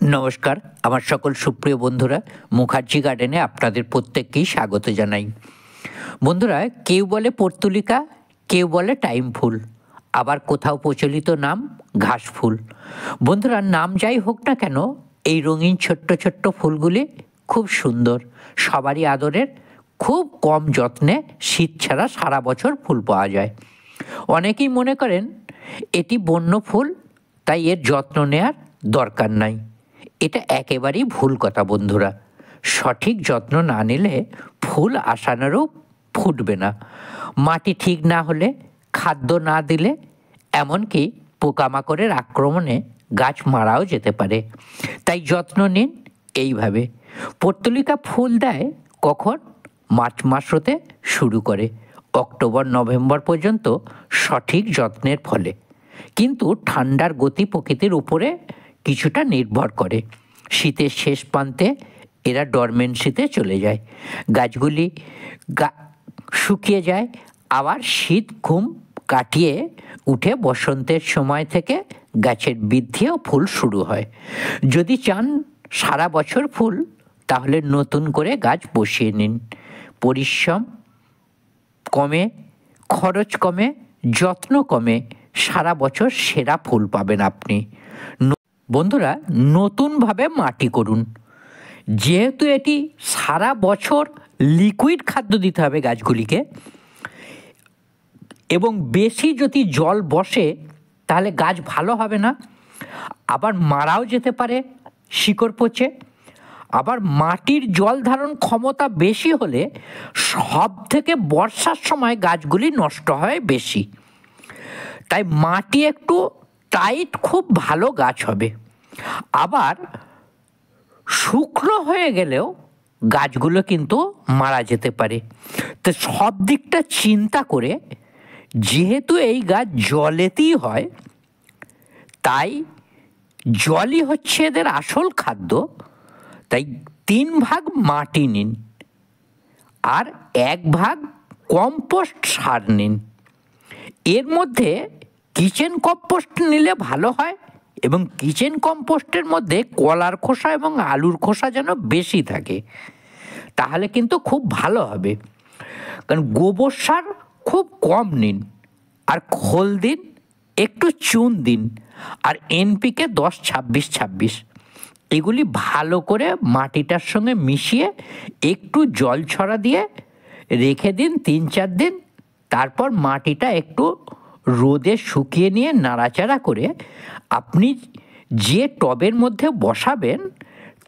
নমস্কার, আমার সকল সুপ্রিয় বন্ধুরা, মুখার্জি গার্ডেনে আপনাদের প্রত্যেককেই স্বাগত জানাই। বন্ধুরা, কেউ বলে পর্তুলিকা, কেউ বলে টাইম ফুল, আবার কোথাও প্রচলিত নাম ঘাস ফুল। বন্ধুরা, নাম যাই হোক না কেন, এই রঙিন ছোট্ট ছোট্ট ফুলগুলি খুব সুন্দর, সবারই আদরের, খুব কম যত্নে শীত ছাড়া সারা বছর ফুল পাওয়া যায়। অনেকেই মনে করেন এটি বন্য ফুল, তাই এর যত্ন নেওয়ার দরকার নাই। এটা একেবারেই ভুল কথা বন্ধুরা। সঠিক যত্ন না নিলে ফুল আশানুরূপ ফুটবে না। মাটি ঠিক না হলে, খাদ্য না দিলে, এমনকি পোকামাকড়ের আক্রমণে গাছ মারাও যেতে পারে। তাই যত্ন নিন এইভাবে। পর্তুলিকা ফুল দেয় কখন? মার্চ মাস হতে শুরু করে অক্টোবর নভেম্বর পর্যন্ত সঠিক যত্নের ফলে। কিন্তু ঠান্ডার গতি প্রকৃতির উপরে কিছুটা নির্ভর করে। শীতের শেষ প্রান্তে এরা ডরমেন্সিতে চলে যায়, গাছগুলি শুকিয়ে যায়। আবার শীত ঘুম কাটিয়ে উঠে বসন্তের সময় থেকে গাছের বৃদ্ধি ও ফুল শুরু হয়। যদি চান সারা বছর ফুল, তাহলে নতুন করে গাছ বসিয়ে নিন। পরিশ্রম কমে, খরচ কমে, যত্ন কমে, সারা বছর সেরা ফুল পাবেন আপনি। বন্ধুরা, নতুনভাবে মাটি করুন। যেহেতু এটি সারা বছর লিকুইড খাদ্য দিতে হবে গাছগুলিকে, এবং বেশি যদি জল বসে তাহলে গাছ ভালো হবে না, আবার মারাও যেতে পারে শিকড় পচে। আবার মাটির জল ধারণ ক্ষমতা বেশি হলে সব থেকে বর্ষার সময় গাছগুলি নষ্ট হয় বেশি। তাই মাটি একটু টাইট খুব ভালো গাছ হবে। আবার শুকনো হয়ে গেলেও গাছগুলো কিন্তু মারা যেতে পারে। তো সব দিকটা চিন্তা করে, যেহেতু এই গাছ জলেতেই হয়, তাই জলই হচ্ছে এদের আসল খাদ্য। তাই 3 ভাগ মাটি নিন আর 1 ভাগ কম্পোস্ট সার নিন। এর মধ্যে কিচেন কম্পোস্ট নিলে ভালো হয়, এবং কিচেন কম্পোস্টের মধ্যে কলার খোসা এবং আলুর খোসা যেন বেশি থাকে, তাহলে কিন্তু খুব ভালো হবে। কারণ গোবর সার খুব কম নিন, আর খোল দিন, একটু চুন দিন, আর এনপিকে 10-26-26 এগুলি ভালো করে মাটিটার সঙ্গে মিশিয়ে একটু জল ছড়া দিয়ে রেখে দিন 3-4 দিন। তারপর মাটিটা একটু রোদে শুকিয়ে নিয়ে নাড়াচাড়া করে আপনি যে টবের মধ্যে বসাবেন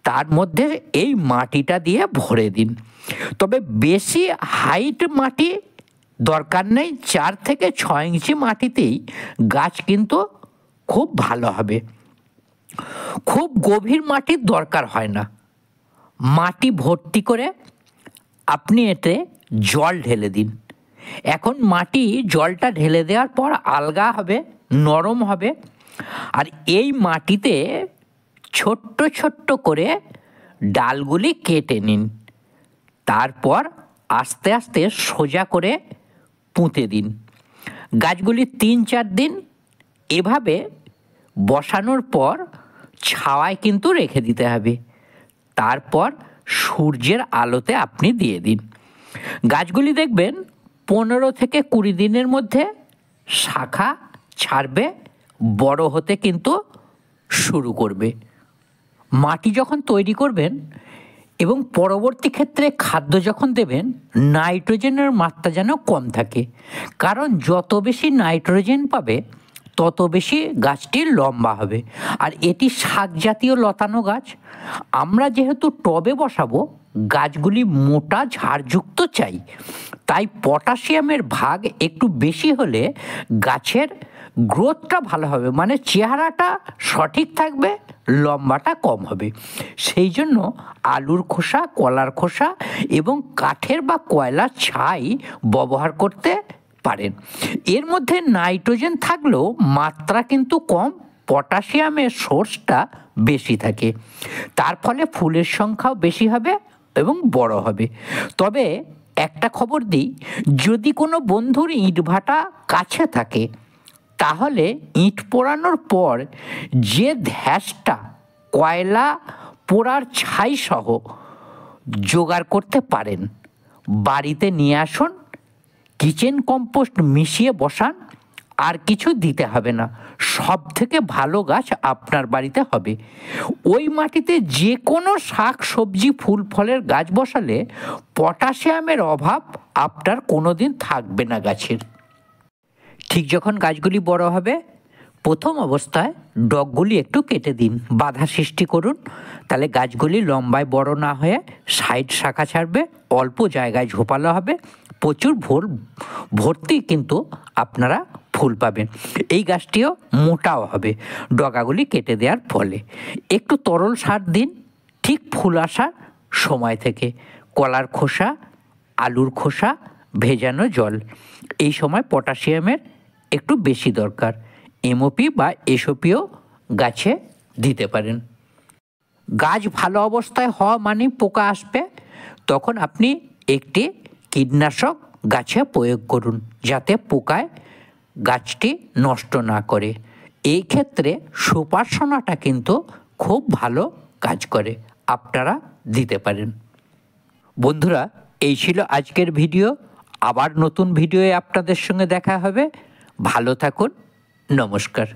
তার মধ্যে এই মাটিটা দিয়ে ভরে দিন। তবে বেশি হাইট মাটি দরকার নেই, 4 থেকে 6 ইঞ্চি মাটিতেই গাছ কিন্তু খুব ভালো হবে। খুব গভীর মাটির দরকার হয় না। মাটি ভর্তি করে আপনি এতে জল ঢেলে দিন। এখন মাটি জলটা ঢেলে দেওয়ার পর আলগা হবে, নরম হবে। আর এই মাটিতে ছোট্ট ছোট্ট করে ডালগুলি কেটে নিন। তারপর আস্তে আস্তে সোজা করে পুঁতে দিন। গাছগুলি 3-4 দিন এভাবে বসানোর পর ছাওয়ায় কিন্তু রেখে দিতে হবে। তারপর সূর্যের আলোতে আপনি দিয়ে দিন। গাছগুলি দেখবেন 15 থেকে 20 দিনের মধ্যে শাখা ছাড়বে, বড় হতে কিন্তু শুরু করবে। মাটি যখন তৈরি করবেন এবং পরবর্তী ক্ষেত্রে খাদ্য যখন দেবেন, নাইট্রোজেনের মাত্রা যেন কম থাকে। কারণ যত বেশি নাইট্রোজেন পাবে তত বেশি গাছটি লম্বা হবে। আর এটি শাক জাতীয় লতানো গাছ। আমরা যেহেতু টবে বসাবো, গাছগুলি মোটা ঝাড়যুক্ত চাই, তাই পটাশিয়ামের ভাগ একটু বেশি হলে গাছের গ্রোথটা ভালো হবে, মানে চেহারাটা সঠিক থাকবে, লম্বাটা কম হবে। সেই জন্য আলুর খোসা, কলার খোসা এবং কাঠের বা কয়লার ছাই ব্যবহার করতে পারেন। এর মধ্যে নাইট্রোজেন থাকলেও মাত্রা কিন্তু কম, পটাশিয়ামের সোর্সটা বেশি থাকে। তার ফলে ফুলের সংখ্যাও বেশি হবে এবং বড় হবে। তবে একটা খবর দিই, যদি কোনো বন্ধুর ইটভাটা কাছে থাকে, তাহলে ইট পোড়ানোর পর যে ধ্যাসটা কয়লা পোড়ার ছাই সহ জোগাড় করতে পারেন। বাড়িতে নিয়ে আসুন, কিচেন কম্পোস্ট মিশিয়ে বসান, আর কিছু দিতে হবে না। সব থেকে ভালো গাছ আপনার বাড়িতে হবে। ওই মাটিতে যে কোনো শাক সবজি ফুল ফলের গাছ বসালে পটাশিয়ামের অভাব আপনার কোনো দিন থাকবে না গাছের। ঠিক যখন গাছগুলি বড় হবে, প্রথম অবস্থায় ডগগুলি একটু কেটে দিন, বাধা সৃষ্টি করুন, তাহলে গাছগুলি লম্বায় বড় না হয়ে সাইড শাখা ছাড়বে, অল্প জায়গায় ঝোপালো হবে, প্রচুর ভর্তি কিন্তু আপনারা ফুল পাবেন। এই গাছটিও মোটাও হবে ডগাগুলি কেটে দেওয়ার ফলে। একটু তরল সার দিন ঠিক ফুল আসার সময় থেকে। কলার খোসা, আলুর খোসা, ভেজানো জল, এই সময় পটাশিয়ামের একটু বেশি দরকার। এমওপি বা এসওপিও গাছে দিতে পারেন। গাছ ভালো অবস্থায় হওয়া মানে পোকা আসবে, তখন আপনি একটি কীটনাশক গাছে প্রয়োগ করুন যাতে পোকায় গাছটি নষ্ট না করে। এই ক্ষেত্রে সুপার সোনাটা কিন্তু খুব ভালো কাজ করে, আপনারা দিতে পারেন। বন্ধুরা, এই ছিল আজকের ভিডিও। আবার নতুন ভিডিওয়ে আপনাদের সঙ্গে দেখা হবে। ভালো থাকুন, নমস্কার।